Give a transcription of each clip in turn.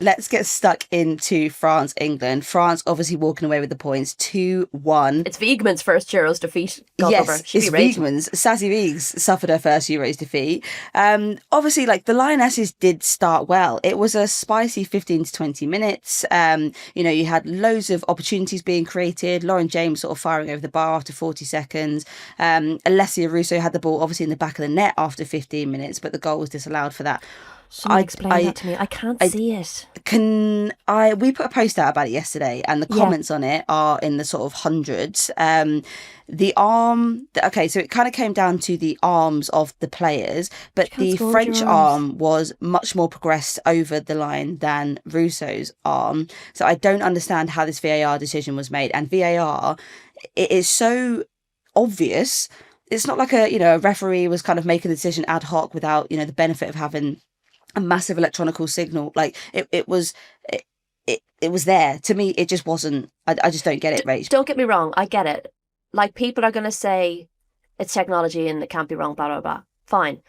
let's get stuck into France, England. France obviously walking away with the points, 2-1. It's Wiegman's first Euros defeat. God love her. Yes, She'd it's be raging. Wiegman's. Sassy Wiegs suffered her first Euros defeat. Obviously, like, the Lionesses did start well. It was a spicy 15 to 20 minutes. You had loads of opportunities being created. Lauren James sort of firing over the bar after 40 seconds. Alessia Russo had the ball obviously in the back of the net after 15 minutes, but the goal was disallowed for that. Someone explain that to me. I can't see it. We put a post out about it yesterday, and the comments on it are in the sort of hundreds. The arm, okay, so it kind of came down to the arms of the players, but the French arm was much more progressed over the line than Russo's arm. So I don't understand how this VAR decision was made. And VAR, it is so obvious. It's not like a referee was kind of making the decision ad hoc without, the benefit of having a massive electronical signal. Like it was there. To me, it just wasn't. I just don't get it, Rach. Don't get me wrong, I get it. Like, people are going to say it's technology and it can't be wrong, blah blah blah. Fine,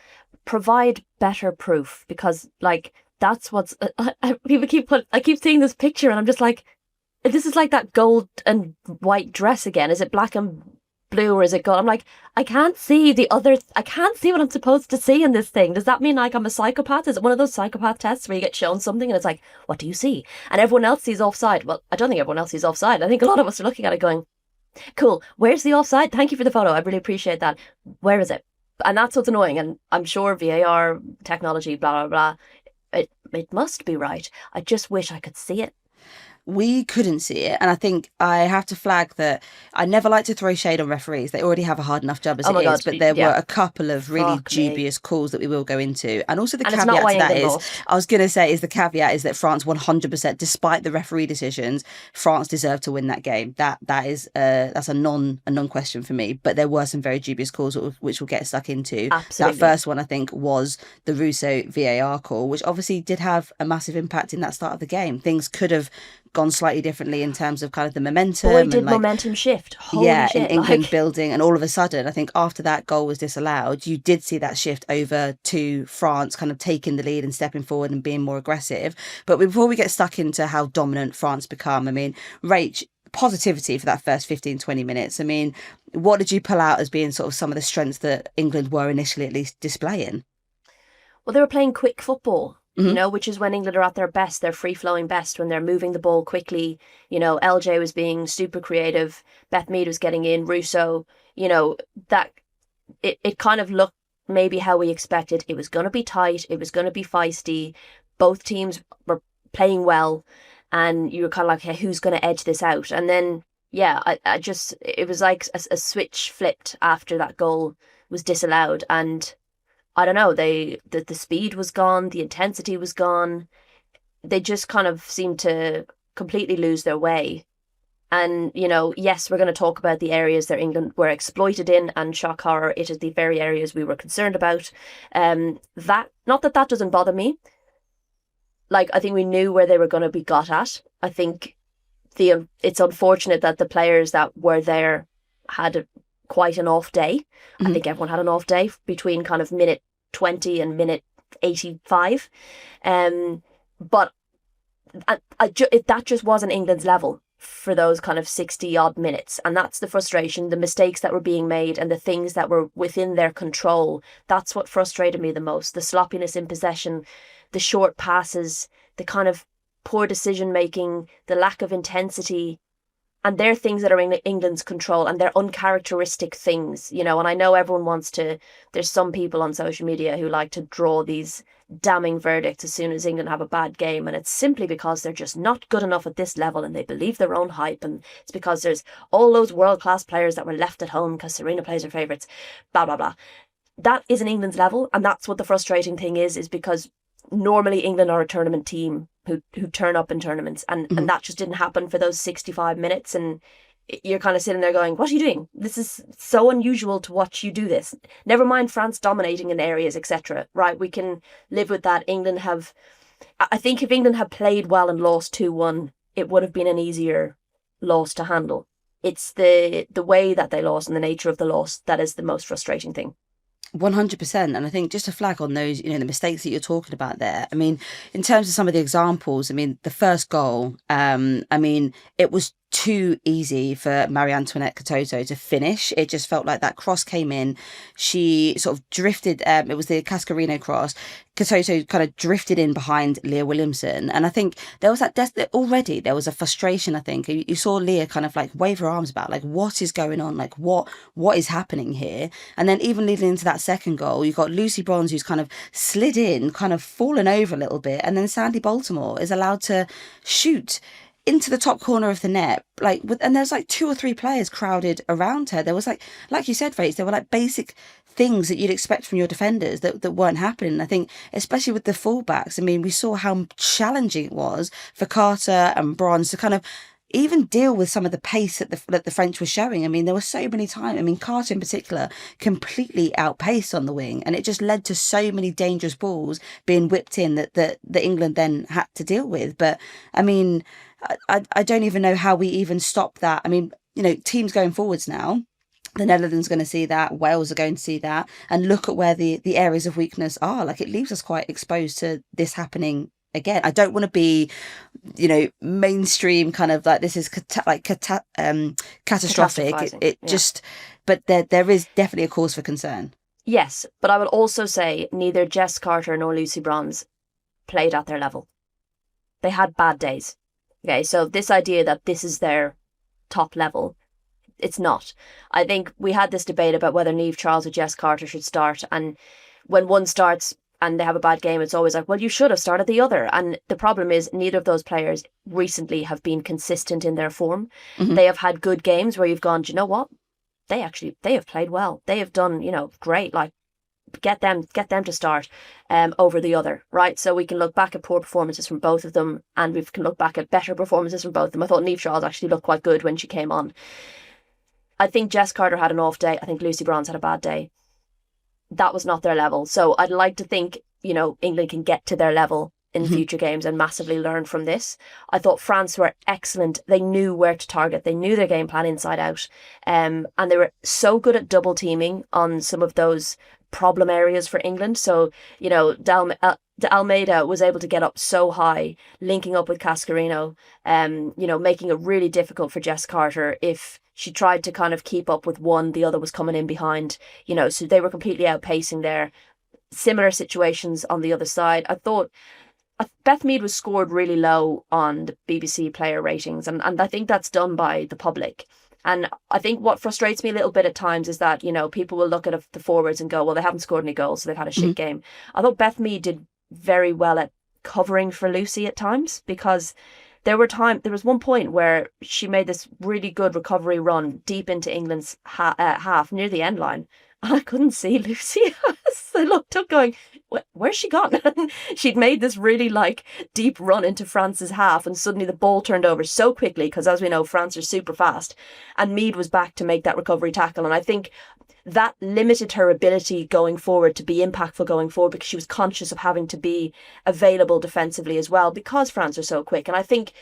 provide better proof, because like that's what's I keep seeing this picture and I'm just like, this is like that gold and white dress again. Is it black and blue or is it gold? I'm like, I can't see what I'm supposed to see in this thing. Does that mean like I'm a psychopath? Is it one of those psychopath tests where you get shown something and it's like, what do you see? And everyone else sees offside. Well, I don't think everyone else sees offside. I think a lot of us are looking at it going, cool, where's the offside? Thank you for the photo. I really appreciate that. Where is it? And that's what's annoying. And I'm sure VAR technology, blah, blah, blah, it must be right. I just wish I could see it. We couldn't see it, and I think I have to flag that I never like to throw shade on referees. They already have a hard enough job as it is, but there were a couple of really dubious calls that we will go into. And also the caveat to that is, I was going to say, is the caveat is that France 100%, despite the referee decisions, France deserved to win that game. That's a non-question for me. But there were some very dubious calls which we'll get stuck into. Absolutely. That first one, I think, was the Russo VAR call, which obviously did have a massive impact in that start of the game. Things could have gone slightly differently in terms of kind of the momentum. Boy, did momentum shift. Holy shit, in England building, and all of a sudden, I think after that goal was disallowed, you did see that shift over to France kind of taking the lead and stepping forward and being more aggressive. But before we get stuck into how dominant France become, I mean, Rach, positivity for that first 15-20 minutes. I mean, what did you pull out as being sort of some of the strengths that England were initially at least displaying? Well, they were playing quick football. Which is when England are at their best, their free-flowing best, when they're moving the ball quickly. LJ was being super creative, Beth Mead was getting in, Russo, that it kind of looked maybe how we expected. It was going to be tight, it was going to be feisty, both teams were playing well, and you were kind of like, hey, who's going to edge this out? And then, it was like a switch flipped after that goal was disallowed, and I don't know, the speed was gone, the intensity was gone. They just kind of seemed to completely lose their way. And, yes, we're going to talk about the areas that England were exploited in, and shock horror, it is the very areas we were concerned about. Not that doesn't bother me. Like, I think we knew where they were going to be got at. I think it's unfortunate that the players that were there had quite an off day. Mm-hmm. I think everyone had an off day between kind of minute 20 and minute 85. But that just wasn't England's level for those kind of 60 odd minutes. And that's the frustration, the mistakes that were being made and the things that were within their control. That's what frustrated me the most. The sloppiness in possession, the short passes, the kind of poor decision making, the lack of intensity. And they're things that are in England's control, and they're uncharacteristic things, and I know everyone wants to, there's some people on social media who like to draw these damning verdicts as soon as England have a bad game, and it's simply because they're just not good enough at this level and they believe their own hype, and it's because there's all those world-class players that were left at home because Sarina plays her favourites, blah, blah, blah. That isn't England's level, and that's what the frustrating thing is because normally England are a tournament team who turn up in tournaments, and that just didn't happen for those 65 minutes, and you're kind of sitting there going, what are you doing? This is so unusual to watch you do this. Never mind France dominating in areas, etc. Right, we can live with that. I think if England had played well and lost 2-1, it would have been an easier loss to handle. It's the way that they lost and the nature of the loss that is the most frustrating thing. 100%. And I think just to flag on those, the mistakes that you're talking about there. I mean, in terms of some of the examples, I mean, the first goal, I mean, it was too easy for Marie Antoinette Katoto to finish. It just felt like that cross came in. She sort of drifted. It was the Cascarino cross. Katoto kind of drifted in behind Leah Williamson. And I think there was already there was a frustration. I think you saw Leah kind of like wave her arms about, like, what is going on? Like, what is happening here? And then even leading into that second goal, you've got Lucy Bronze, who's kind of slid in, kind of fallen over a little bit. And then Sandy Baltimore is allowed to shoot into the top corner of the net, and there's like 2 or 3 players crowded around her. There was like you said, Rach, there were like basic things that you'd expect from your defenders that weren't happening. I think especially with the fullbacks, I mean, we saw how challenging it was for Carter and Bronze to kind of even deal with some of the pace that the French were showing. I mean, there were so many times, I mean, Carter in particular completely outpaced on the wing, and it just led to so many dangerous balls being whipped in that England then had to deal with. But I mean, I don't even know how we even stop that. I mean, teams going forwards now, the Netherlands are going to see that, Wales are going to see that, and look at where the areas of weakness are. Like, it leaves us quite exposed to this happening again. I don't want to be, mainstream kind of like this is catastrophic. But there is definitely a cause for concern. Yes, but I would also say neither Jess Carter nor Lucy Bronze played at their level. They had bad days. Okay, so this idea that this is their top level, it's not. I think we had this debate about whether Niamh Charles or Jess Carter should start, and when one starts and they have a bad game, it's always like, well, you should have started the other. And the problem is neither of those players recently have been consistent in their form. Mm-hmm. They have had good games where you've gone, do you know what? They have played well. They have done, great. Like, get them to start over the other, right? So we can look back at poor performances from both of them, and we can look back at better performances from both of them. I thought Niamh Charles actually looked quite good when she came on. I think Jess Carter had an off day. I think Lucy Bronze had a bad day. That was not their level. So I'd like to think, England can get to their level in future games and massively learn from this. I thought France were excellent. They knew where to target. They knew their game plan inside out. And they were so good at double teaming on some of those problem areas for England. So, De Almeida was able to get up so high, linking up with Cascarino, making it really difficult for Jess Carter. If she tried to kind of keep up with one, the other was coming in behind, so they were completely outpacing there. Similar situations on the other side. I thought Beth Mead was scored really low on the BBC player ratings, and I think that's done by the public. And I think what frustrates me a little bit at times is that, people will look at the forwards and go, well, they haven't scored any goals, so they've had a shit game. I thought Beth Mead did very well at covering for Lucy at times, because there was one point where she made this really good recovery run deep into England's half near the end line, and I couldn't see Lucy. I looked up going, where's she gone? She'd made this really deep run into France's half, and suddenly the ball turned over so quickly, because as we know, France are super fast, and Mead was back to make that recovery tackle. And I think that limited her ability going forward to be impactful going forward, because she was conscious of having to be available defensively as well, because France are so quick. And I think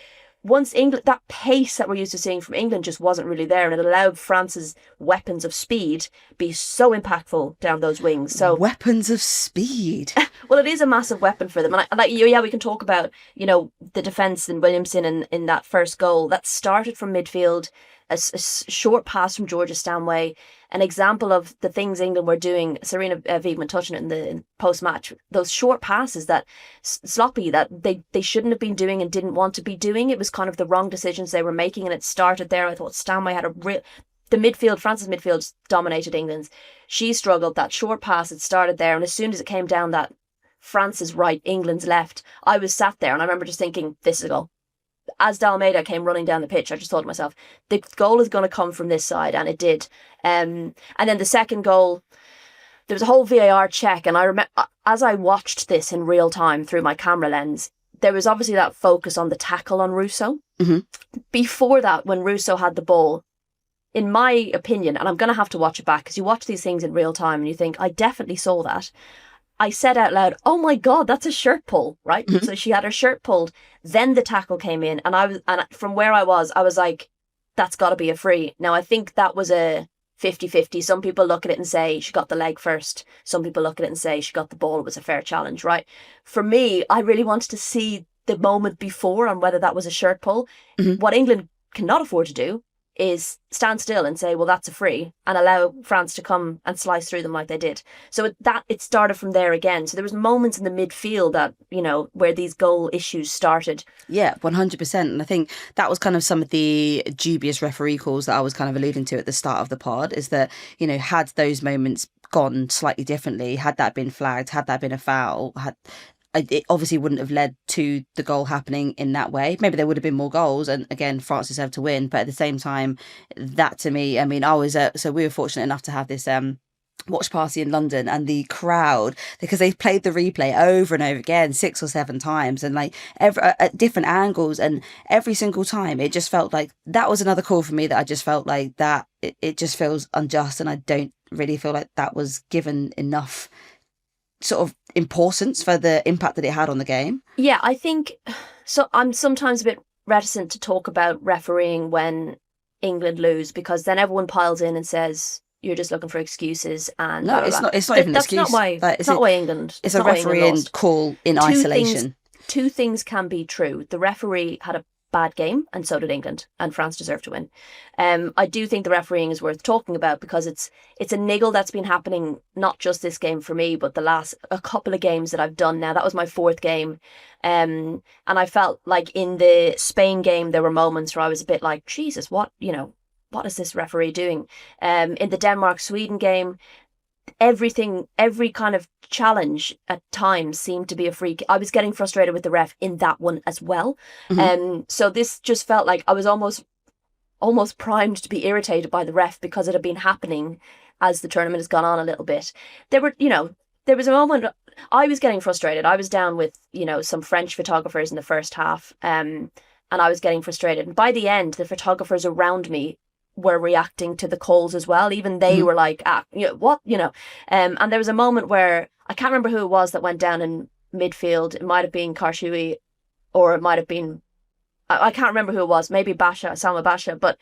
once England, that pace that we're used to seeing from England just wasn't really there, and it allowed France's weapons of speed be so impactful down those wings. So weapons of speed. Well, it is a massive weapon for them, and we can talk about the defence in Williamson in that first goal that started from midfield, a short pass from Georgia Stanway, an example of the things England were doing. Sarina Wiegman touching it in the post-match, those short passes that sloppy, that they shouldn't have been doing and didn't want to be doing. It was kind of the wrong decisions they were making, and it started there. I thought Stanway had France's midfield dominated England's. She struggled. That short pass, it started there, and as soon as it came down that France's right, England's left, I was sat there and I remember just thinking, this is a goal. As De Almeida came running down the pitch, I just thought to myself, the goal is going to come from this side, and it did. And then the second goal, there was a whole VAR check, and I remember as I watched this in real time through my camera lens, there was obviously that focus on the tackle on Russo. Mm-hmm. Before that, when Russo had the ball, in my opinion, and I'm going to have to watch it back, because you watch these things in real time and you think, I definitely saw that. I said out loud, oh my God, that's a shirt pull, right? Mm-hmm. So she had her shirt pulled. Then the tackle came in, and from where I was like, that's got to be a free. Now, I think that was a 50-50. Some people look at it and say she got the leg first. Some people look at it and say she got the ball. It was a fair challenge, right? For me, I really wanted to see the moment before on whether that was a shirt pull. What England cannot afford to do is stand still and say, well, that's a free, and allow France to come and slice through them like they did. So it started from there again. So there was moments in the midfield that, where these goal issues started. Yeah, 100%. And I think that was kind of some of the dubious referee calls that I was kind of alluding to at the start of the pod, is that, had those moments gone slightly differently, had that been flagged, had that been a foul, it obviously wouldn't have led to the goal happening in that way. Maybe there would have been more goals, and again, France deserved to win. But at the same time, that to me, I mean, so we were fortunate enough to have this watch party in London, and the crowd, because they played the replay over and over again 6 or 7 times, and like at different angles, and every single time it just felt like that was another call for me that I just felt like that it just feels unjust, and I don't really feel like that was given enough sort of importance for the impact that it had on the game. Yeah, I think so. I'm sometimes a bit reticent to talk about refereeing when England lose, because then everyone piles in and says you're just looking for excuses. And no, blah, blah, blah. it's not even an excuse. That's not why. It's not why England. It's a refereeing call in isolation. Two things can be true. The referee had a bad game, and so did England, and France deserved to win. I do think the refereeing is worth talking about, because it's a niggle that's been happening not just this game for me, but a couple of games that I've done now. That was my 4th game, and I felt like in the Spain game there were moments where I was a bit like, Jesus, what is this referee doing? In the Denmark-Sweden game, every kind of challenge at times seemed to be a free kick. I was getting frustrated with the ref in that one as well. So this just felt like I was almost primed to be irritated by the ref, because it had been happening as the tournament has gone on a little bit. There was a moment I was getting frustrated. I was down with, some French photographers in the first half, and I was getting frustrated. And by the end, the photographers around me were reacting to the calls as well. Even they were like, what? And there was a moment where I can't remember who it was that went down in midfield. It might have been Karshui, or it might have been, I can't remember who it was, maybe Salma Basha, but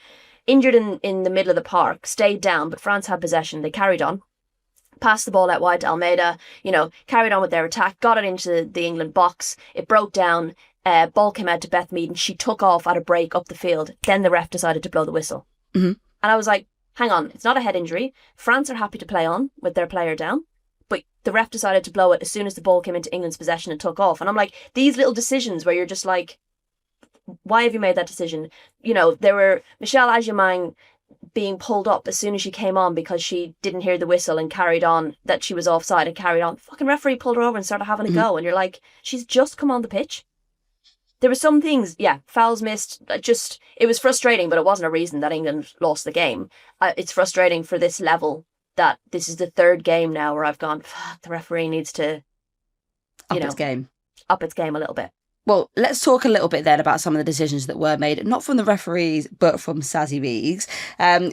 injured in the middle of the park, stayed down, but France had possession. They carried on, passed the ball out wide to Almeida, carried on with their attack, got it into the England box. It broke down, ball came out to Beth Mead, and she took off at a break up the field. Then the ref decided to blow the whistle. And I was like, hang on, it's not a head injury. France are happy to play on with their player down, but the ref decided to blow it as soon as the ball came into England's possession and took off. And I'm like, these little decisions where you're just like, why have you made that decision? There were Michelle Agiamang being pulled up as soon as she came on because she didn't hear the whistle and carried on, that she was offside and carried on. Fucking referee pulled her over and started having a go. And you're like, she's just come on the pitch. There were some things, fouls missed. It was frustrating, but it wasn't a reason that England lost the game. It's frustrating for this level that this is the 3rd game now where I've gone, fuck, the referee needs to up its game a little bit. Well, let's talk a little bit then about some of the decisions that were made, not from the referees, but from Sazzy Weeks.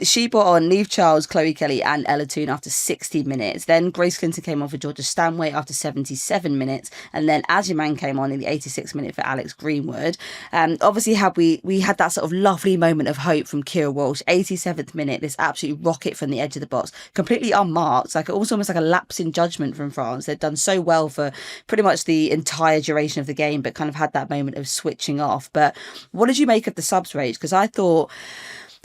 She brought on Niamh Charles, Chloe Kelly and Ella Toone after 60 minutes. Then Grace Clinton came on for Georgia Stanway after 77 minutes. And then Agyemang came on in the 86th minute for Alex Greenwood. Obviously, we had that sort of lovely moment of hope from Keira Walsh. 87th minute, this absolute rocket from the edge of the box, completely unmarked. Like, it was almost like a lapse in judgment from France. They'd done so well for pretty much the entire duration of the game, but kind of had that moment of switching off. But what did you make of the subs, Rage? Because I thought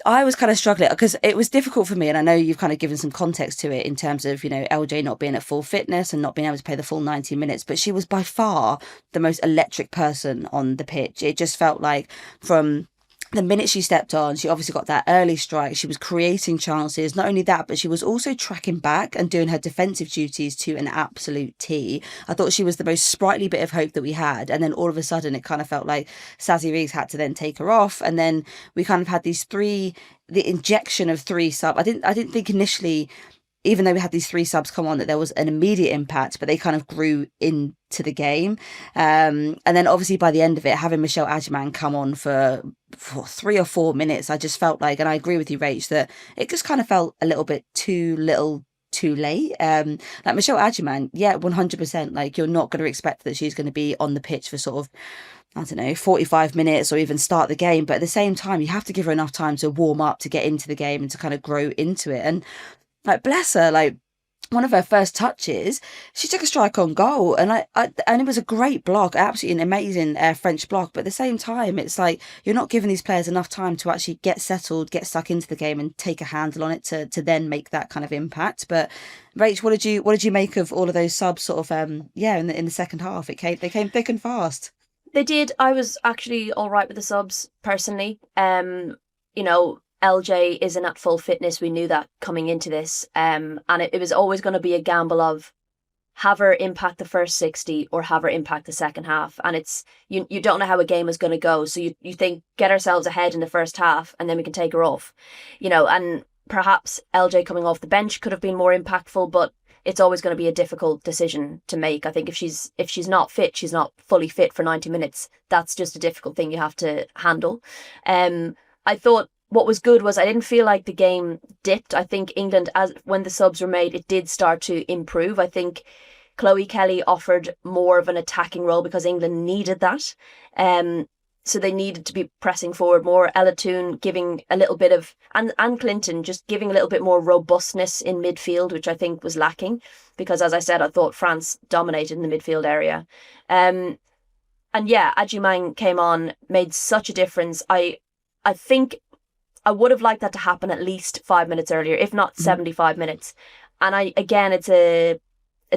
I was kind of struggling, because it was difficult for me, and I know you've kind of given some context to it in terms of, LJ not being at full fitness and not being able to play the full 90 minutes, but she was by far the most electric person on the pitch. It just felt like from the minute she stepped on, she obviously got that early strike. She was creating chances. Not only that, but she was also tracking back and doing her defensive duties to an absolute T. I thought she was the most sprightly bit of hope that we had. And then all of a sudden, it kind of felt like Sazzy Weeks had to then take her off. And then we kind of had the injection of 3 sub. I didn't think initially, even though we had these 3 subs come on, that there was an immediate impact, but they kind of grew into the game. And then obviously by the end of it, having Michelle Agyemang come on for 3 or 4 minutes, I just felt like, and I agree with you, Rach, that it just kind of felt a little bit too little too late. Like Michelle Adjiman, yeah, 100%. Like you're not going to expect that she's going to be on the pitch for sort of, I don't know, 45 minutes or even start the game. But at the same time, you have to give her enough time to warm up, to get into the game and to kind of grow into it. And like, bless her, like one of her first touches, she took a strike on goal, and and it was a great block, absolutely an amazing French block. But at the same time, it's like you're not giving these players enough time to actually get settled, get stuck into the game, and take a handle on it to then make that kind of impact. But Rach, what did you make of all of those subs? Sort of in the second half, they came thick and fast. They did. I was actually all right with the subs personally. LJ isn't at full fitness. We knew that coming into this. And it was always going to be a gamble of have her impact the first 60 or have her impact the second half. And it's you don't know how a game is going to go. So you think get ourselves ahead in the first half and then we can take her off. And perhaps LJ coming off the bench could have been more impactful, but it's always going to be a difficult decision to make. I think if she's not fit, she's not fully fit for 90 minutes. That's just a difficult thing you have to handle. I thought what was good was I didn't feel like the game dipped. I think England, when the subs were made, it did start to improve. I think Chloe Kelly offered more of an attacking role because England needed that. So they needed to be pressing forward more. Ella Toone giving a little bit of, and Clinton just giving a little bit more robustness in midfield, which I think was lacking. Because as I said, I thought France dominated in the midfield area. And yeah, Adjumang came on, made such a difference. I think I would have liked that to happen at least 5 minutes earlier, if not 75 minutes. And it's a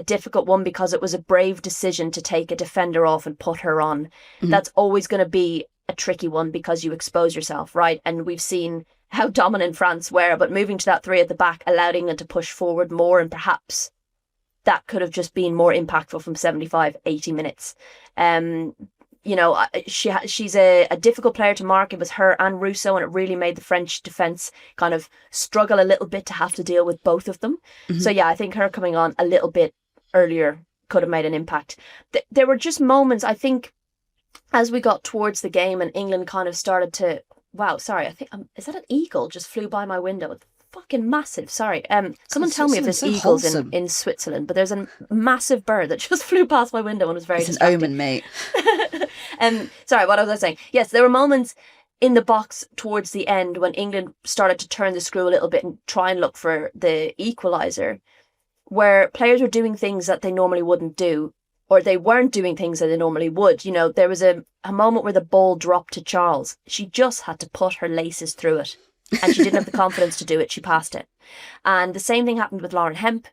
difficult one because it was a brave decision to take a defender off and put her on. That's always going to be a tricky one because you expose yourself, right? And we've seen how dominant France were, but moving to that three at the back allowed England to push forward more, and perhaps that could have just been more impactful from 75, 80 minutes. She's a difficult player to mark. It was her and Russo, and it really made the French defence kind of struggle a little bit to have to deal with both of them. So yeah, I think her coming on a little bit earlier could have made an impact. There were just moments, I think, as we got towards the game and England kind of started to... Wow, sorry, I think... is that an eagle just flew by my window? Fucking massive, sorry. Someone tell me if there's eagles in Switzerland, but there's a massive bird that just flew past my window and was very distracting. It's an omen, mate. Sorry, what was I saying? Yes, there were moments in the box towards the end when England started to turn the screw a little bit and try and look for the equaliser, where players were doing things that they normally wouldn't do, or they weren't doing things that they normally would. There was a moment where the ball dropped to Charles. She just had to put her laces through it, and she didn't have the confidence to do it. She passed it. And the same thing happened with Lauren Hemp,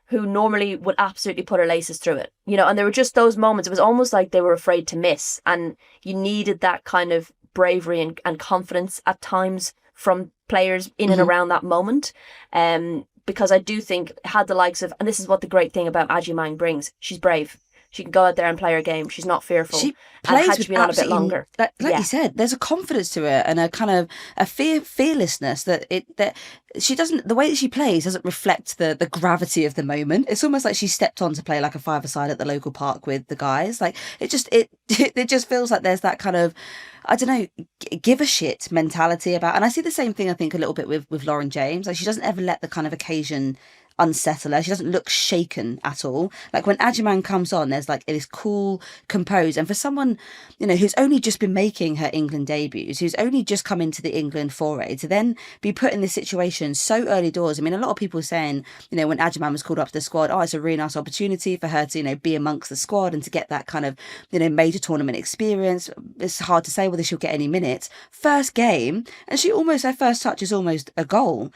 who normally would absolutely put her laces through it. And there were just those moments. It was almost like they were afraid to miss, and you needed that kind of bravery and confidence at times from players in and around that moment. Because I do think had the likes of, and this is what the great thing about Adjumang brings, she's brave. She can go out there and play her game. She's not fearful. She plays had she been on a bit longer. Like you said, there's a confidence to her and a kind of a fearlessness that she doesn't. The way that she plays doesn't reflect the gravity of the moment. It's almost like she stepped on to play like a five-a-side at the local park with the guys. Like it just feels like there's that kind of, I don't know, give a shit mentality about. And I see the same thing, I think, a little bit with Lauren James. Like she doesn't ever let the kind of occasion unsettle her. She doesn't look shaken at all. Like when Adjumang comes on, there's like it is cool, composed, and for someone who's only just been making her England debuts, who's only just come into the England foray, to then be put in this situation so early doors. I mean, a lot of people saying when Adjumang was called up to the squad, it's a really nice opportunity for her to be amongst the squad and to get that kind of major tournament experience. It's hard to say whether she'll get any minutes. First game, and her first touch is almost a goal.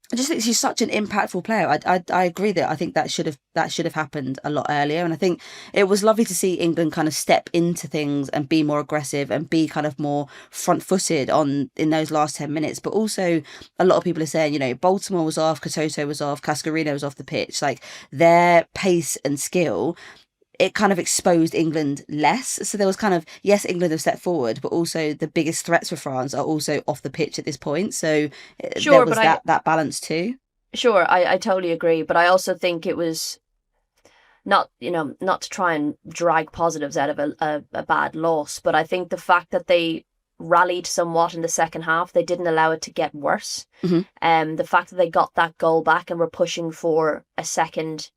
I just think she's such an impactful player. I agree that I think that should have happened a lot earlier, and I think it was lovely to see England kind of step into things and be more aggressive and be kind of more front-footed in those last 10 minutes. But also, a lot of people are saying Baltimore was off, Katoto was off, Cascarino was off the pitch. Like their pace and skill, it kind of exposed England less. So there was kind of, yes, England have stepped forward, but also the biggest threats for France are also off the pitch at this point. So there was that balance too. Sure, I totally agree. But I also think it was not to try and drag positives out of a bad loss. But I think the fact that they rallied somewhat in the second half. They didn't allow it to get worse. Mhm. The fact that they got that goal back and were pushing for a second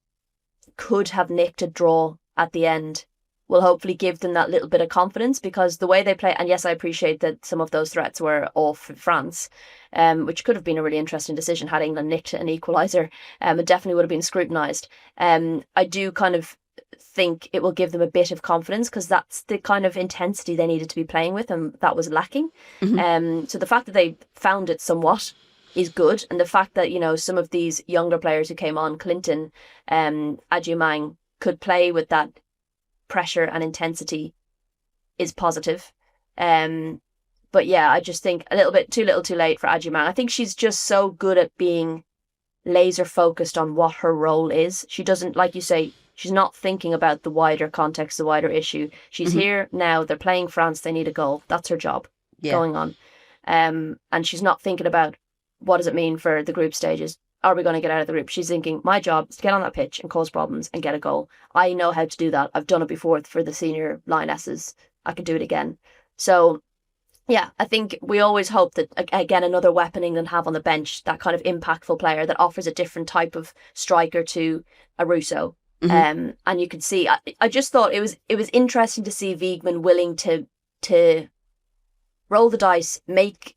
could have nicked a draw at the end will hopefully give them that little bit of confidence, because the way they play, and yes, I appreciate that some of those threats were off France, which could have been a really interesting decision had England nicked an equaliser. It definitely would have been scrutinised. I do kind of think it will give them a bit of confidence, because that's the kind of intensity they needed to be playing with, and that was lacking. So the fact that they found it somewhat is good, and the fact that, you know, some of these younger players who came on, Clinton, Adjumang, could play with that pressure and intensity is positive. But yeah, I just think a little bit too little too late for Adjumang. I think she's just so good at being laser focused on what her role is. She doesn't, like you say, she's not thinking about the wider context, the wider issue. She's here now, they're playing France, they need a goal. That's her job going on. And she's not thinking about what does it mean for the group stages. Are we going to get out of the group? She's thinking, my job is to get on that pitch and cause problems and get a goal. I know how to do that. I've done it before for the senior Lionesses. I can do it again. So, yeah, I think we always hope that, again, another weapon England have on the bench, that kind of impactful player that offers a different type of striker to a Russo. And you can see, I just thought it was interesting to see Wiegman willing to roll the dice, make,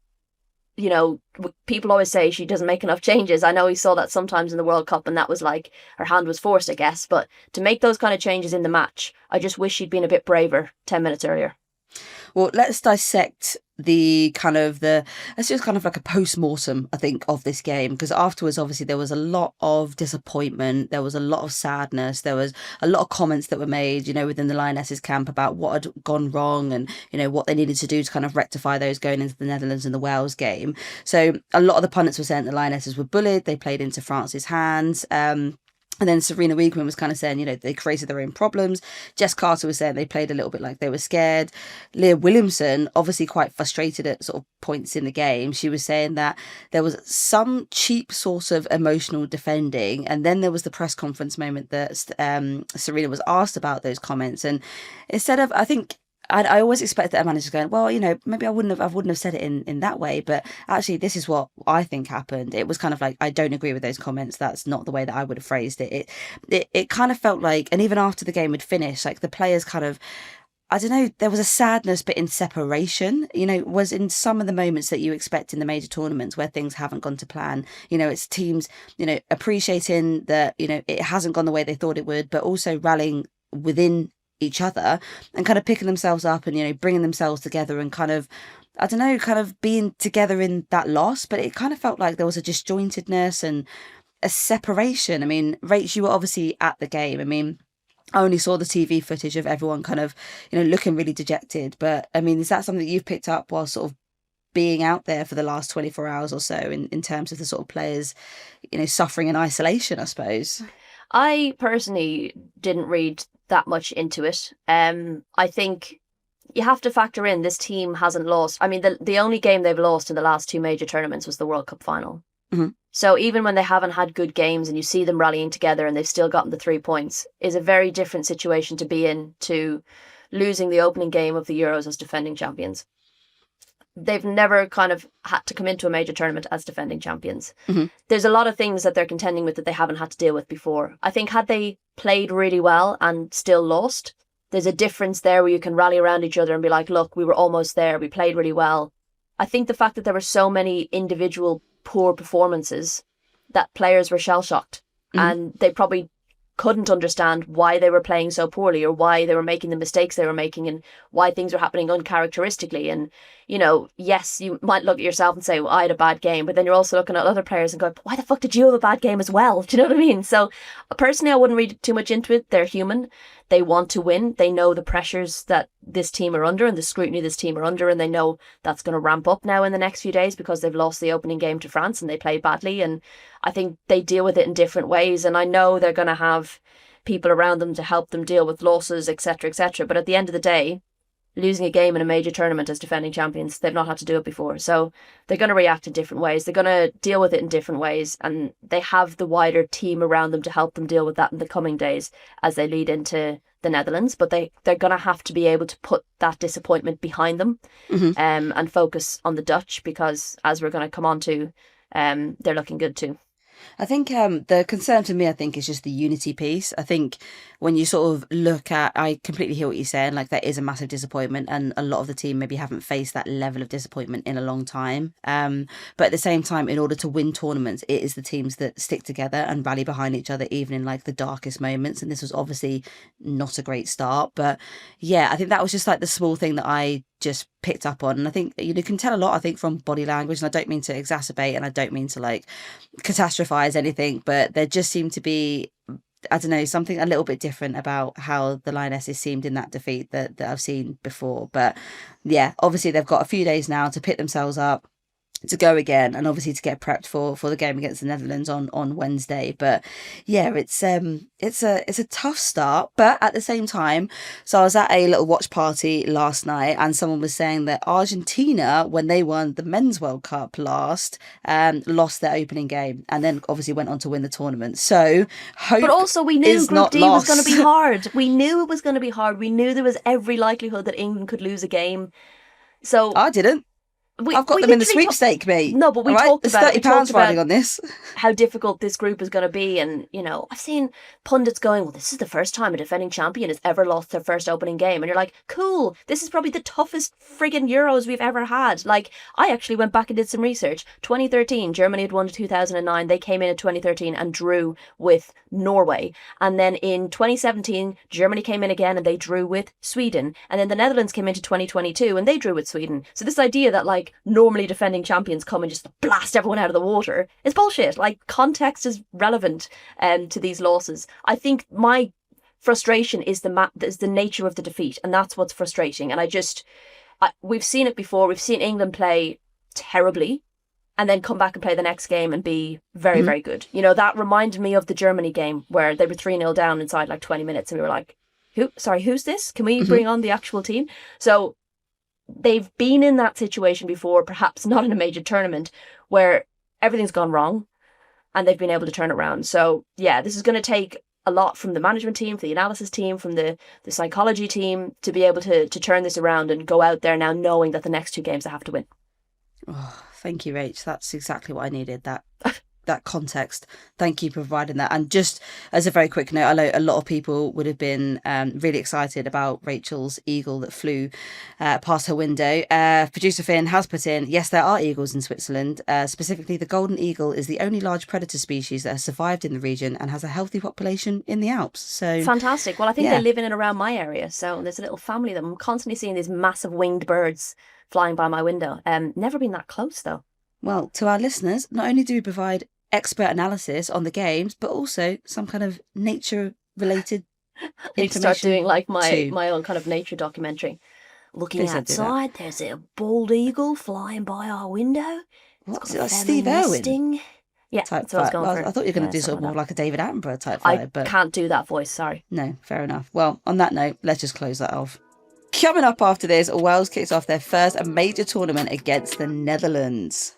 you know, people always say she doesn't make enough changes. I know we saw that sometimes in the World Cup, and that was like her hand was forced, I guess. But to make those kind of changes in the match, I just wish she'd been a bit braver 10 minutes earlier. Well, let's dissect let's just kind of like a post-mortem, I think, of this game, because afterwards, obviously, there was a lot of disappointment, there was a lot of sadness, there was a lot of comments that were made, you know, within the Lionesses camp about what had gone wrong and, you know, what they needed to do to kind of rectify those going into the Netherlands and the Wales game. So a lot of the pundits were saying the Lionesses were bullied, they played into France's hands. And then Sarina Wiegman was kind of saying, you know, they created their own problems. Jess Carter was saying they played a little bit like they were scared. Leah Williamson, obviously quite frustrated at sort of points in the game. She was saying that there was some cheap sort of emotional defending. And then there was the press conference moment that Sarina was asked about those comments. And instead of, I think, I always expect that a manager's going, well, you know, maybe I wouldn't have said it in that way, but actually this is what I think happened. It was kind of like, I don't agree with those comments. That's not the way that I would have phrased it. It kind of felt like, and even after the game had finished, like the players kind of, I don't know, there was a sadness, but in separation, you know, was in some of the moments that you expect in the major tournaments where things haven't gone to plan. You know, it's teams, you know, appreciating that, you know, it hasn't gone the way they thought it would, but also rallying within each other and kind of picking themselves up and, you know, bringing themselves together and kind of, I don't know, kind of being together in that loss. But it kind of felt like there was a disjointedness and a separation. I mean, Rach, you were obviously at the game. I mean, I only saw the TV footage of everyone kind of, you know, looking really dejected. But I mean, is that something that you've picked up while sort of being out there for the last 24 hours or so in terms of the sort of players, you know, suffering in isolation, I suppose? I personally didn't read that much into it. I think you have to factor in this team hasn't lost. I mean, the only game they've lost in the last two major tournaments was the World Cup final. So even when they haven't had good games and you see them rallying together and they've still gotten the 3 points, is a very different situation to be in to losing the opening game of the Euros as defending champions. They've never kind of had to come into a major tournament as defending champions. There's a lot of things that they're contending with that they haven't had to deal with before. I think had they played really well and still lost, there's a difference there where you can rally around each other and be like, look, we were almost there, we played really well. I think the fact that there were so many individual poor performances that players were shell-shocked and they probably couldn't understand why they were playing so poorly or why they were making the mistakes they were making and why things were happening uncharacteristically. And, you know, yes, you might look at yourself and say, well, I had a bad game, but then you're also looking at other players and going, why the fuck did you have a bad game as well? Do you know what I mean? So personally, I wouldn't read too much into it. They're human. They want to win. They know the pressures that this team are under and the scrutiny this team are under, and they know that's going to ramp up now in the next few days because they've lost the opening game to France and they played badly. And I think they deal with it in different ways. And I know they're going to have people around them to help them deal with losses, etc., etc. But at the end of the day, losing a game in a major tournament as defending champions. They've not had to do it before. So they're going to react in different ways. They're going to deal with it in different ways. And they have the wider team around them to help them deal with that in the coming days as they lead into the Netherlands. But they're going to have to be able to put that disappointment behind them and focus on the Dutch, because as we're going to come on to, they're looking good too. I think the concern to me, I think, is just the unity piece. I think when you sort of look at, I completely hear what you're saying, like that is a massive disappointment, and a lot of the team maybe haven't faced that level of disappointment in a long time. But at the same time, in order to win tournaments, it is the teams that stick together and rally behind each other, even in like the darkest moments. And this was obviously not a great start. But yeah, I think that was just like the small thing that I just picked up on. And I think you can tell a lot, I think, from body language, and I don't mean to exacerbate and I don't mean to like catastrophize anything, but there just seemed to be, I don't know, something a little bit different about how the Lionesses seemed in that defeat that I've seen before. But yeah, obviously they've got a few days now to pick themselves up, to go again, and obviously to get prepped for the game against the Netherlands on Wednesday. But yeah, it's a tough start, but at the same time, so I was at a little watch party last night, and someone was saying that Argentina, when they won the Men's World Cup last, lost their opening game and then obviously went on to win the tournament. So hope, but also we knew Group D lost. was going to be hard. We knew it was going to be hard. We knew there was every likelihood that England could lose a game. So I didn't. I've got them in the sweepstake, mate. No, but we right? talked about There's £30 riding on this. How difficult this group is going to be. And, I've seen pundits going, well, this is the first time a defending champion has ever lost their first opening game. And you're like, cool, this is probably the toughest friggin' Euros we've ever had. Like, I actually went back and did some research. 2013, Germany had won in 2009. They came in 2013 and drew with Norway. And then in 2017, Germany came in again and they drew with Sweden. And then the Netherlands came into 2022 and they drew with Sweden. So this idea that, like, normally defending champions come and just blast everyone out of the water is bullshit. Like, context is relevant to these losses. I think my frustration is the nature of the defeat, and that's what's frustrating. And we've seen it before. We've seen England play terribly and then come back and play the next game and be very, very good. That reminded me of the Germany game where they were 3-0 down inside like 20 minutes and we were like, who's this? Can we bring on the actual team? So they've been in that situation before, perhaps not in a major tournament, where everything's gone wrong and they've been able to turn it around. So yeah, this is going to take a lot from the management team, from the analysis team, from the psychology team to be able to turn this around and go out there now knowing that the next two games they have to win. Oh, thank you, Rach. That's exactly what I needed. That context. Thank you for providing that. And just as a very quick note, I know a lot of people would have been really excited about Rachel's eagle that flew past her window. Producer Finn has put in, yes, there are eagles in Switzerland. Specifically, the golden eagle is the only large predator species that has survived in the region and has a healthy population in the Alps. So fantastic. Well, I think they live in and around my area. So there's a little family of them. I'm constantly seeing these massive winged birds flying by my window. Never been that close, though. Well, to our listeners, not only do we provide expert analysis on the games, but also some kind of nature-related information. I need to start doing like my own kind of nature documentary. Looking outside, there's a bald eagle flying by our window. What's it like, Steve Irwin? Yeah, that's what I was going for. I thought you were going to do sort of more like a David Attenborough type vibe. I can't do that voice, sorry. No, fair enough. Well, on that note, let's just close that off. Coming up after this, Wales kicks off their first major tournament against the Netherlands.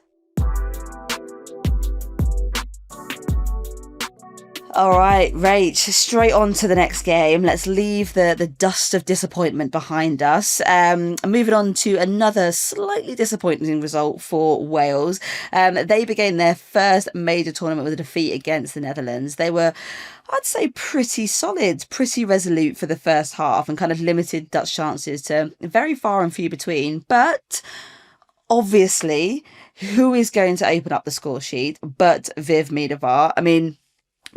All right, Rach, straight on to the next game. Let's leave the dust of disappointment behind us. Moving on to another slightly disappointing result for Wales. They began their first major tournament with a defeat against the Netherlands. They were, I'd say, pretty solid, pretty resolute for the first half and kind of limited Dutch chances to very far and few between. But obviously, who is going to open up the score sheet but Viv Miedema? I mean,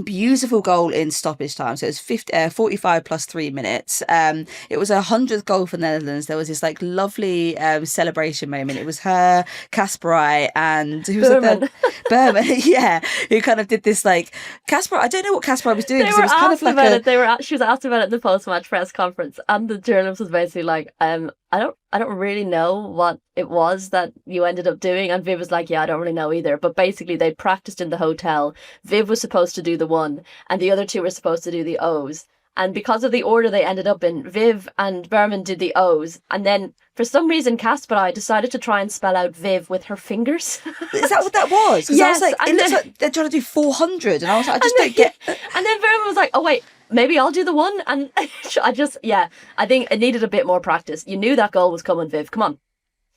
beautiful goal in stoppage time. So it was 45 plus 3 minutes. It was 100th goal for the Netherlands. There was this like lovely celebration moment. It was her, Kasperij, and who was it? Berman, yeah, who kind of did this like Kasperij. I don't know what Kasperij was doing. They were it was kind of like she was asked about it in the post-match press conference, and the journalist was basically like, I don't really know what it was that you ended up doing. And Viv was like, yeah, I don't really know either. But basically they practiced in the hotel. Viv was supposed to do the one and the other two were supposed to do the O's. And because of the order they ended up in, Viv and Berman did the O's. And then for some reason, Casper and I decided to try and spell out Viv with her fingers. Is that what that was? Because Yes, I was like, it looks like they're trying to do 400. And I was like, I just don't get... And then Berman was like, oh, wait, maybe I'll do the one. And I think it needed a bit more practice. You knew that goal was coming, Viv. Come on.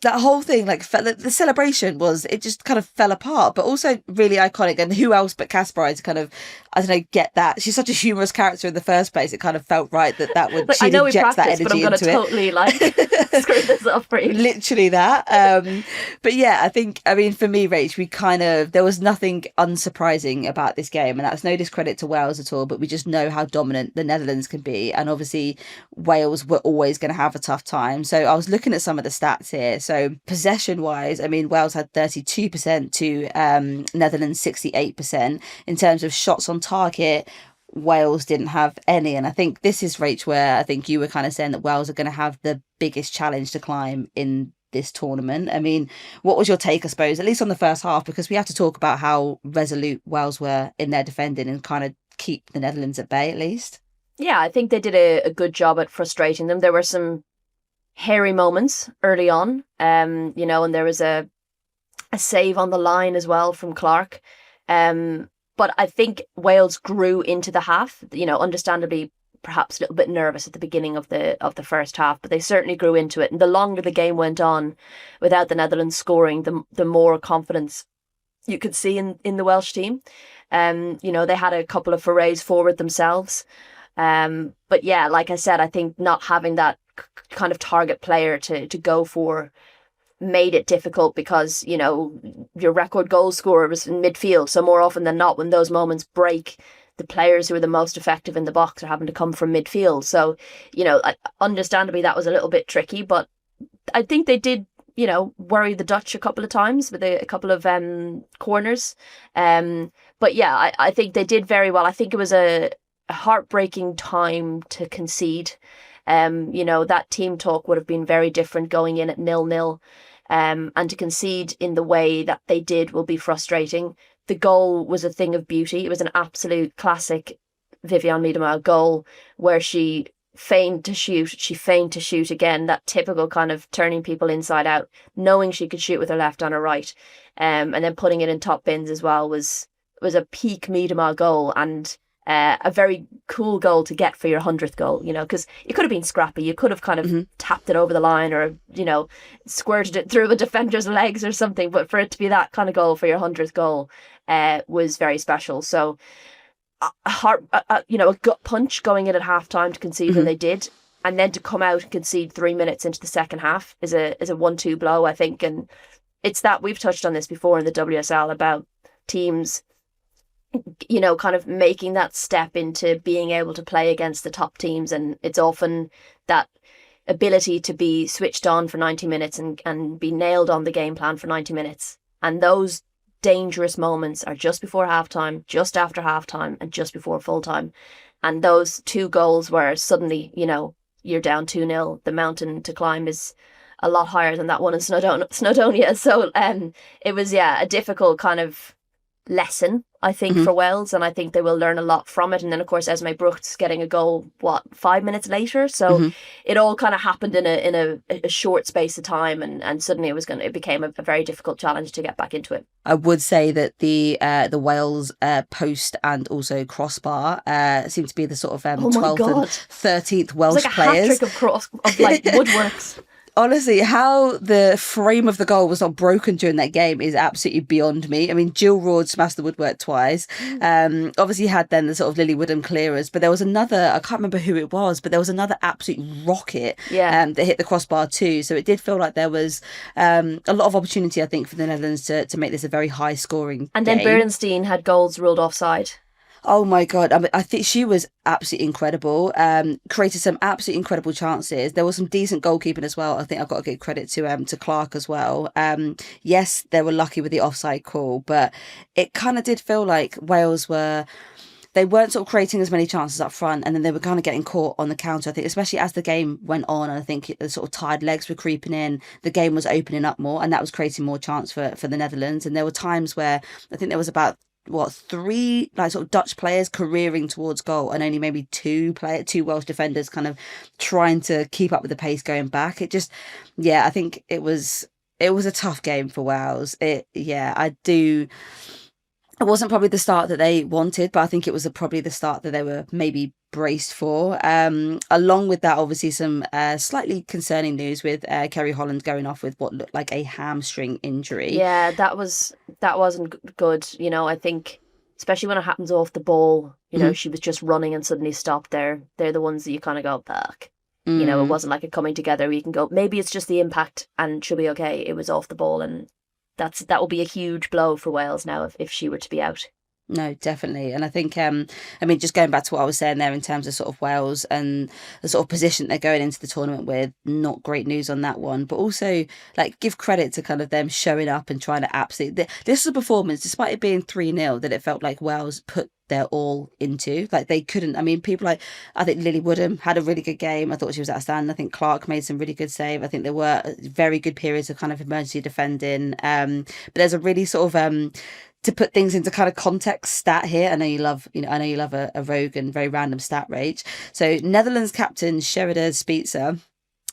That whole thing, like the celebration it just kind of fell apart, but also really iconic. And who else but Casper to kind of, I don't know, get that. She's such a humorous character in the first place. It kind of felt right that would, I know we inject that practiced, energy but I'm going to totally screw this up for you. Literally that. But yeah, I mean, for me, Rach, there was nothing unsurprising about this game. And that's no discredit to Wales at all, but we just know how dominant the Netherlands can be. And obviously Wales were always going to have a tough time. So I was looking at some of the stats here. So possession-wise, I mean, Wales had 32% to Netherlands 68%. In terms of shots on target, Wales didn't have any. And I think this is, Rach, where I think you were kind of saying that Wales are going to have the biggest challenge to climb in this tournament. I mean, what was your take, I suppose, at least on the first half? Because we have to talk about how resolute Wales were in their defending and kind of keep the Netherlands at bay, at least. Yeah, I think they did a good job at frustrating them. There were some hairy moments early on, and there was a save on the line as well from Clark. But I think Wales grew into the half, understandably perhaps a little bit nervous at the beginning of the first half, but they certainly grew into it. And the longer the game went on without the Netherlands scoring, the more confidence you could see in the Welsh team. They had a couple of forays forward themselves. But yeah, like I said, I think not having that kind of target player to go for made it difficult because, your record goal scorer was in midfield. So more often than not, when those moments break, the players who are the most effective in the box are having to come from midfield. So, understandably, that was a little bit tricky, but I think they did, worry the Dutch a couple of times with a couple of corners. But yeah, I think they did very well. I think it was a heartbreaking time to concede. That team talk would have been very different going in at 0-0. And to concede in the way that they did will be frustrating. The goal was a thing of beauty. It was an absolute classic Vivianne Miedema goal where she feigned to shoot. She feigned to shoot again, that typical kind of turning people inside out, knowing she could shoot with her left and her right. And then putting it in top bins as well was a peak Miedema goal, and a very cool goal to get for your 100th goal, because it could have been scrappy. You could have kind of tapped it over the line or, squirted it through a defender's legs or something. But for it to be that kind of goal for your 100th goal was very special. So, a gut punch going in at halftime to concede when they did. And then to come out and concede 3 minutes into the second half is a 1-2 blow, I think. And it's that we've touched on this before in the WSL about teams kind of making that step into being able to play against the top teams. And it's often that ability to be switched on for 90 minutes and be nailed on the game plan for 90 minutes. And those dangerous moments are just before halftime, just after halftime, and just before full time. And those two goals where suddenly, you're down 2-0, the mountain to climb is a lot higher than that one in Snowdonia. So it was, a difficult kind of lesson, I think, for Wales, and I think they will learn a lot from it. And then, of course, Esme Brooks getting a goal 5 minutes later, so it all kind of happened in a short space of time, and suddenly it became a very difficult challenge to get back into it. I would say that the Wales post and also crossbar seem to be the sort of 12th and 13th Welsh players. It's like a hat trick of woodworks. Honestly, how the frame of the goal was not broken during that game is absolutely beyond me. I mean, Jill Roord smashed the woodwork twice. Obviously, had then the sort of Lily Woodham clearers, but there was another, I can't remember who it was, but there was another absolute rocket that hit the crossbar too. So it did feel like there was a lot of opportunity, I think, for the Netherlands to make this a very high scoring And then game. Berenstein had goals ruled offside. Oh my God. I mean, I think she was absolutely incredible. Created some absolutely incredible chances. There was some decent goalkeeping as well. I think I've got to give credit to Clark as well. Yes, they were lucky with the offside call, but it kind of did feel like Wales they weren't sort of creating as many chances up front, and then they were kind of getting caught on the counter, I think, especially as the game went on. And I think the sort of tired legs were creeping in, the game was opening up more, and that was creating more chance for the Netherlands. And there were times where I think there was about three like sort of Dutch players careering towards goal, and only maybe two Welsh defenders kind of trying to keep up with the pace going back. I think it was a tough game for Wales. It wasn't probably the start that they wanted, but I think it was probably the start that they were maybe braced for. Along with that, obviously, some slightly concerning news with Kerry Holland going off with what looked like a hamstring injury. Yeah, that wasn't good. I think, especially when it happens off the ball, she was just running and suddenly stopped there. They're the ones that you kind of go, fuck. It wasn't like a coming together where you can go, maybe it's just the impact and she'll be okay. It was off the ball, and that will be a huge blow for Wales now if she were to be out. No, definitely. And I think, just going back to what I was saying there in terms of sort of Wales and the sort of position they're going into the tournament with, not great news on that one, but also like give credit to kind of them showing up and trying to absolutely, this was a performance, despite it being 3-0, that it felt like Wales put their all into. Like they couldn't, people like, I think Lily Woodham had a really good game. I thought she was outstanding. I think Clark made some really good save. I think there were very good periods of kind of emergency defending. But there's a really sort of, to put things into kind of context stat here. I know you love a rogue and very random stat rage. So Netherlands captain Sherida Spitzer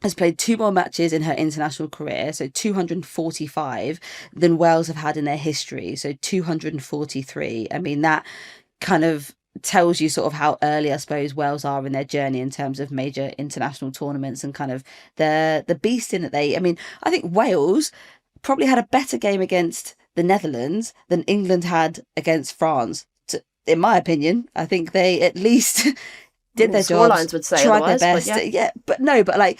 has played 2 more matches in her international career, so 245, than Wales have had in their history, so 243. That kind of tells you sort of how early, I suppose, Wales are in their journey in terms of major international tournaments and kind of the beast in that I think Wales probably had a better game against the Netherlands than England had against France. In my opinion, I think they at least did their jobs, would say tried their best. But I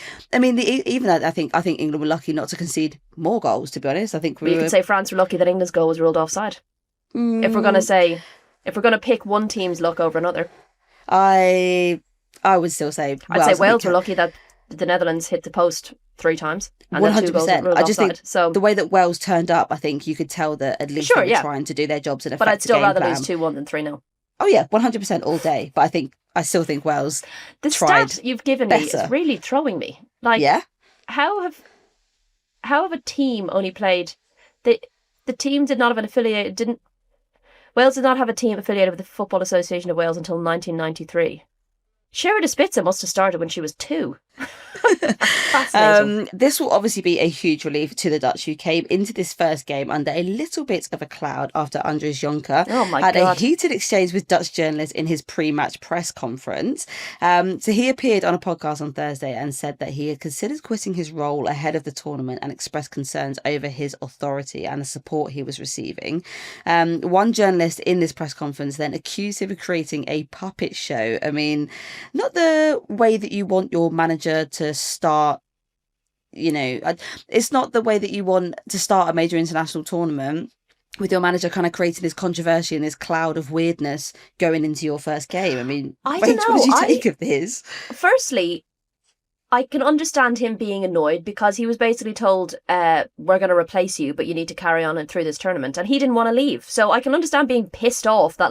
think England were lucky not to concede more goals. To be honest, I think you could say France were lucky that England's goal was ruled offside. If we're going to pick one team's luck over another, I would still say I'd say Wales were lucky that the Netherlands hit the post 3 times. 100%. I just think the way that Wales turned up, I think you could tell that at least they were trying to do their jobs in a But I'd still rather lose 2-1 than 3-0. Oh yeah, 100% all day. But I still think Wales the tried stat you've given better. Me is really throwing me. Like, how have a team only played the team did not have an affiliate Wales did not have a team affiliated with the Football Association of Wales until 1993. Sherida Spitzer must have started when she was 2. Fascinating. This will obviously be a huge relief to the Dutch, who came into this first game under a little bit of a cloud after Andries Jonker had a heated exchange with Dutch journalists in his pre-match press conference. So he appeared on a podcast on Thursday and said that he had considered quitting his role ahead of the tournament and expressed concerns over his authority and the support he was receiving. One journalist in this press conference then accused him of creating a puppet show. Not the way that you want your manager to start, it's not the way that you want to start a major international tournament with your manager kind of creating this controversy and this cloud of weirdness going into your first game. I don't know. What did you take of this? Firstly, I can understand him being annoyed because he was basically told, we're going to replace you, but you need to carry on through this tournament. And he didn't want to leave. So I can understand being pissed off that,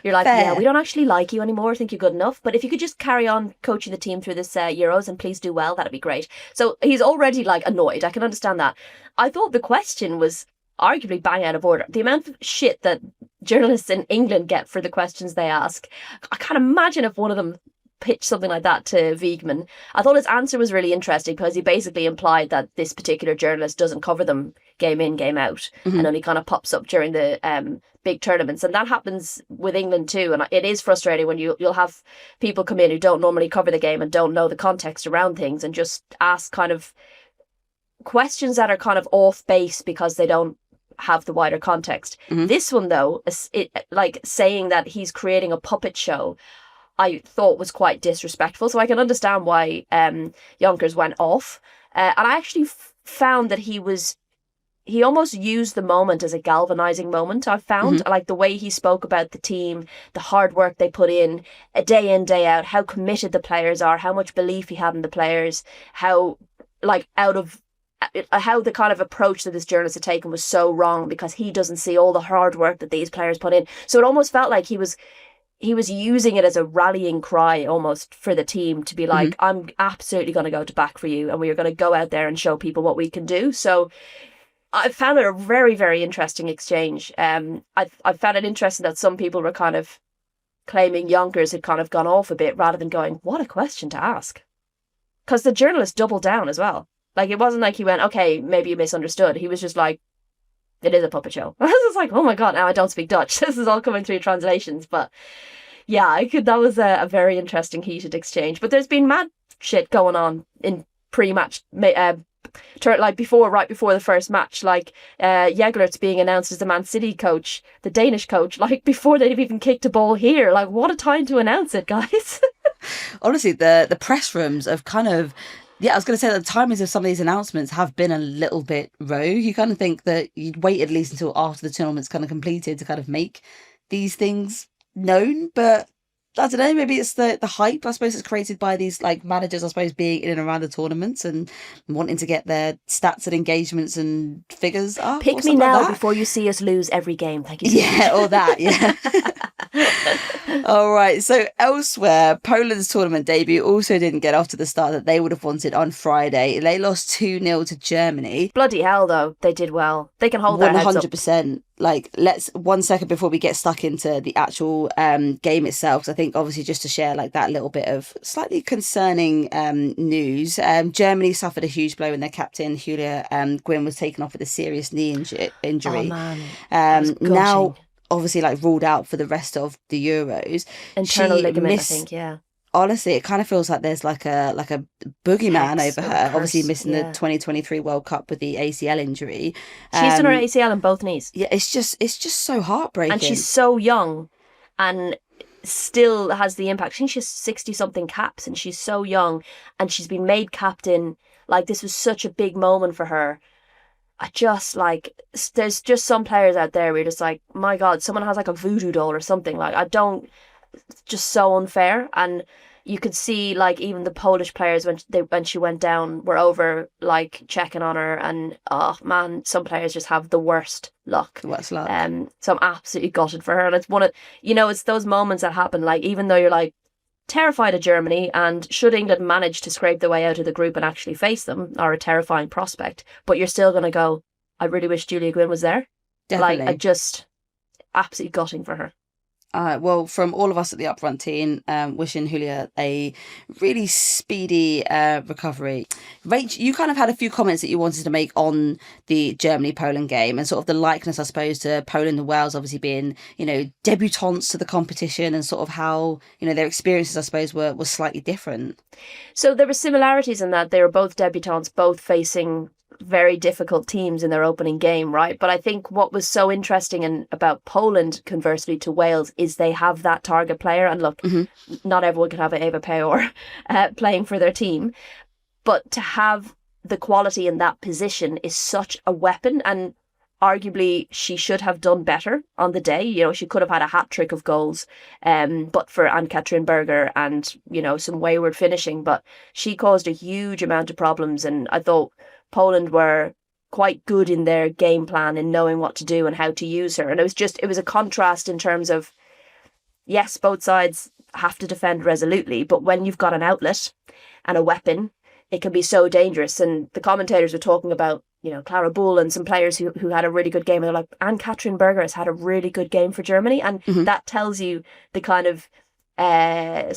you're like, Fair. Yeah, we don't actually like you anymore. I think you're good enough. But if you could just carry on coaching the team through this Euros and please do well, that'd be great. So he's already, annoyed. I can understand that. I thought the question was arguably bang out of order. The amount of shit that journalists in England get for the questions they ask, I can't imagine if one of them pitch something like that to Wiegman. I thought his answer was really interesting because he basically implied that this particular journalist doesn't cover them game in, game out, and only kind of pops up during the big tournaments. And that happens with England too. And it is frustrating when you'll have people come in who don't normally cover the game and don't know the context around things and just ask kind of questions that are kind of off base because they don't have the wider context. This one though, saying that he's creating a puppet show, I thought was quite disrespectful. So I can understand why Yonkers went off. And I actually found that he almost used the moment as a galvanizing moment. I found the way he spoke about the team, the hard work they put in day out, how committed the players are, how much belief he had in the players, how the kind of approach that this journalist had taken was so wrong because he doesn't see all the hard work that these players put in. So it almost felt like he was using it as a rallying cry almost for the team to be like, I'm absolutely going to go to back for you and we are going to go out there and show people what we can do. So I found it a very, very interesting exchange. I found it interesting that some people were kind of claiming Yonkers had kind of gone off a bit rather than going, what a question to ask. Because the journalist doubled down as well. Like, it wasn't like he went, okay, maybe you misunderstood. He was just like, it is a puppet show. I was like, oh my God, now I don't speak Dutch. This is all coming through translations. But yeah, that was a very interesting heated exchange. But there's been mad shit going on in pre-match, right before the first match, like Jeglert's being announced as the Man City coach, the Danish coach, like before they've even kicked a ball here. Like, what a time to announce it, guys. Honestly, the press rooms have kind of, I was going to say that the timings of some of these announcements have been a little bit rogue. You kind of think that you'd wait at least until after the tournament's kind of completed to kind of make these things known, but I don't know, maybe it's the hype, I suppose, it's created by these like managers, I suppose, being in and around the tournaments and wanting to get their stats and engagements and figures up. Pick me now before you see us lose every game. Thank you so much. Or that, yeah. All right, so elsewhere, Poland's tournament debut also didn't get off to the start that they would have wanted on Friday. They lost 2-0 to Germany. Bloody hell, though. They did well. They can hold their heads up. 100%. Like, let's 1 second before we get stuck into the actual game itself. So I think obviously just to share like that little bit of slightly concerning news. Germany suffered a huge blow when their captain Julia Gwyn was taken off with a serious knee injury. Oh man, now obviously like ruled out for the rest of the Euros. Internal ligament, I think. Yeah. Honestly, it kind of feels like there's like a boogeyman over her. Curse, obviously missing the 2023 World Cup with the ACL injury. She's done her ACL in both knees. Yeah, it's just so heartbreaking. And she's so young and still has the impact. I think she's 60-something caps and she's so young and she's been made captain. Like, this was such a big moment for her. I just like, there's just some players out there where you're just like, my God, someone has like a voodoo doll or something. Like, just so unfair. And you could see like even the Polish players when she went down were over like checking on her, and oh man, some players just have the worst luck. Worst luck. So I'm absolutely gutted for her, and it's it's those moments that happen, like even though you're like terrified of Germany, and should England manage to scrape their way out of the group and actually face them, are a terrifying prospect, but you're still going to go, I really wish Julia Gwyn was there. Definitely. Like, I just absolutely gutting for her. Well, from all of us at the Upfront team, wishing Julia a really speedy recovery. Rach, you kind of had a few comments that you wanted to make on the Germany-Poland game and sort of the likeness, I suppose, to Poland and Wales obviously being, debutantes to the competition, and sort of how, their experiences, I suppose, were slightly different. So there were similarities in that they were both debutantes, both facing very difficult teams in their opening game, right? But I think what was so interesting about Poland, conversely to Wales, is they have that target player. And look, not everyone can have Eva Peor playing for their team, but to have the quality in that position is such a weapon. And arguably, she should have done better on the day. She could have had a hat trick of goals, but for Ann-Katrin Berger and some wayward finishing. But she caused a huge amount of problems, and I thought Poland were quite good in their game plan in knowing what to do and how to use her. And it was a contrast in terms of, yes, both sides have to defend resolutely, but when you've got an outlet and a weapon, it can be so dangerous. And the commentators were talking about, Clara Bull and some players who had a really good game. And they're like, Ann-Katrin Berger has had a really good game for Germany. And that tells you the kind of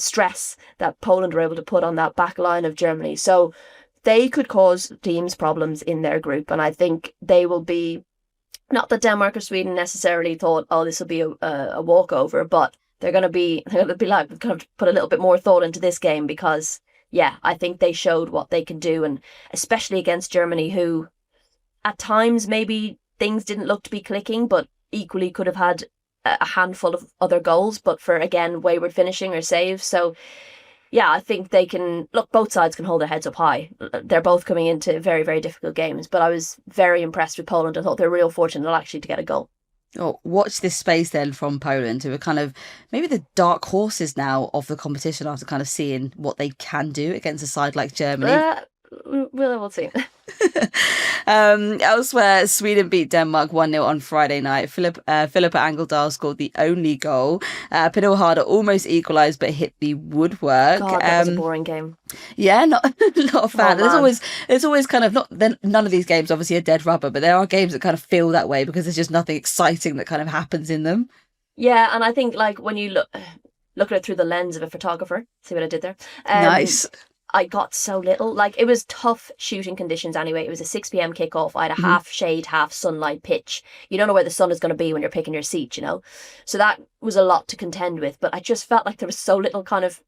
stress that Poland were able to put on that back line of Germany. So they could cause teams problems in their group. And I think they will be, not that Denmark or Sweden necessarily thought, oh, this will be a walkover, but they're going to be like, kind of put a little bit more thought into this game, because, yeah, I think they showed what they can do. And especially against Germany, who at times maybe things didn't look to be clicking, but equally could have had a handful of other goals, but for, again, wayward finishing or saves. So, yeah, I think they can, look, both sides can hold their heads up high. They're both coming into very, very difficult games, but I was very impressed with Poland. I thought they were real fortunate actually to get a goal. Oh, watch this space then from Poland, who are kind of maybe the dark horses now of the competition after kind of seeing what they can do against a side like Germany. we'll see. Elsewhere, Sweden beat Denmark 1-0 on Friday night. Philippa Angeldal scored the only goal. Pernille Harder almost equalised but hit the woodwork. God, that was a boring game. Yeah, not a fan. Oh, there's always kind of none of these games obviously are dead rubber, but there are games that kind of feel that way because there's just nothing exciting that kind of happens in them. Yeah, and I think like when you look at it through the lens of a photographer, see what I did there? Nice. I got so little. Like, it was tough shooting conditions anyway. It was a 6 p.m. kickoff. I had a half shade, half sunlight pitch. You don't know where the sun is going to be when you're picking your seat, you know? So that was a lot to contend with. But I just felt like there was so little kind of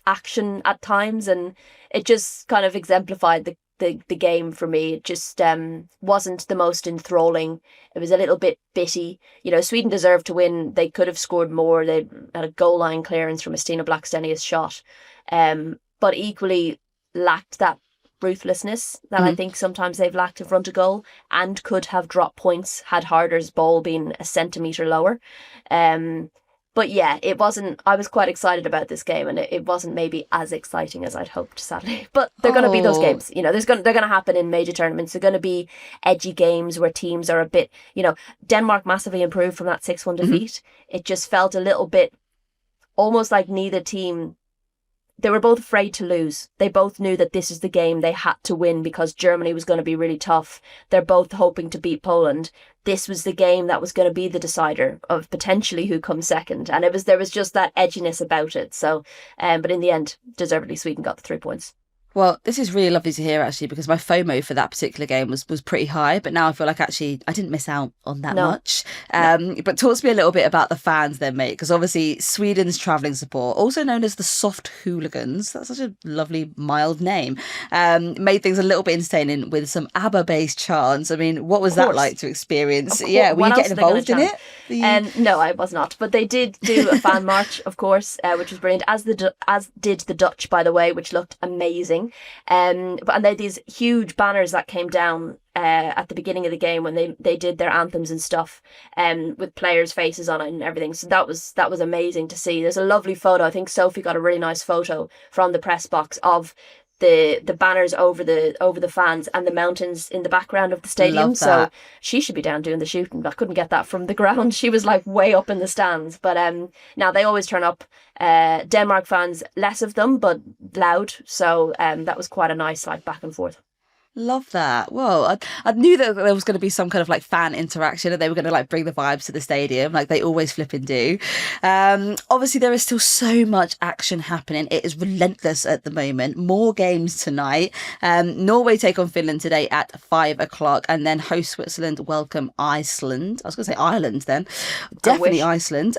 action at times, and it just kind of exemplified the game for me. It just wasn't the most enthralling. It was a little bit bitty. You know, Sweden deserved to win. They could have scored more. They had a goal line clearance from a Stina Blackstenius shot. But equally lacked that ruthlessness that I think sometimes they've lacked in front of goal, and could have dropped points had Harder's ball been a centimetre lower. But yeah, it wasn't. I was quite excited about this game, and it wasn't maybe as exciting as I'd hoped, sadly. But they're going to be those games, you know. They're going to happen in major tournaments. They're going to be edgy games where teams are a bit, you know. Denmark massively improved from that 6-1 defeat. It just felt a little bit, almost like neither team. They were both afraid to lose. They both knew that this is the game they had to win because Germany was going to be really tough. They're both hoping to beat Poland. This was the game that was going to be the decider of potentially who comes second. And there was just that edginess about it. So, but in the end, deservedly, Sweden got the 3 points. Well, this is really lovely to hear, actually, because my FOMO for that particular game was pretty high. But now I feel like actually I didn't miss out on that much. But talk to me a little bit about the fans then, mate, because obviously Sweden's travelling support, also known as the Soft Hooligans, that's such a lovely, mild name, made things a little bit entertaining with some ABBA-based chants. I mean, what was that like to experience? Yeah, were you getting involved in it? No, I was not. But they did do a fan march, of course, which was brilliant, as did the Dutch, by the way, which looked amazing. And they had these huge banners that came down at the beginning of the game when they did their anthems and stuff, with players' faces on it and everything. So that was amazing to see. There's a lovely photo. I think Sophie got a really nice photo from the press box of the banners over the fans and the mountains in the background of the stadium. So she should be down doing the shooting. I couldn't get that from the ground. She was like way up in the stands. But now they always turn up. Denmark fans, less of them, but loud. So that was quite a nice like back and forth. Love that. Well, I knew that there was going to be some kind of like fan interaction and they were going to like bring the vibes to the stadium like they always flipping do. Obviously, there is still so much action happening. It is relentless at the moment. More games tonight. Norway take on Finland today at 5 o'clock and then host Switzerland welcome Iceland. I was going to say Ireland then. Definitely Iceland.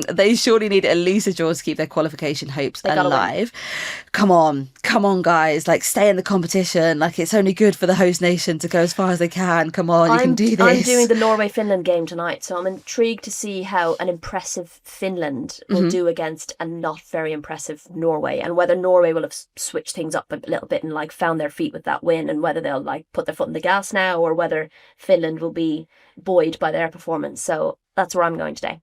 They surely need at least a draw to keep their qualification hopes alive. Come on, guys. Like, stay in the competition. Like, it's only good for the host nation to go as far as they can. Come on, you can do this. I'm doing the Norway-Finland game tonight, so I'm intrigued to see how an impressive Finland will do against a not very impressive Norway, and whether Norway will have switched things up a little bit and like found their feet with that win, and whether they'll like put their foot in the gas now, or whether Finland will be buoyed by their performance. So that's where I'm going today.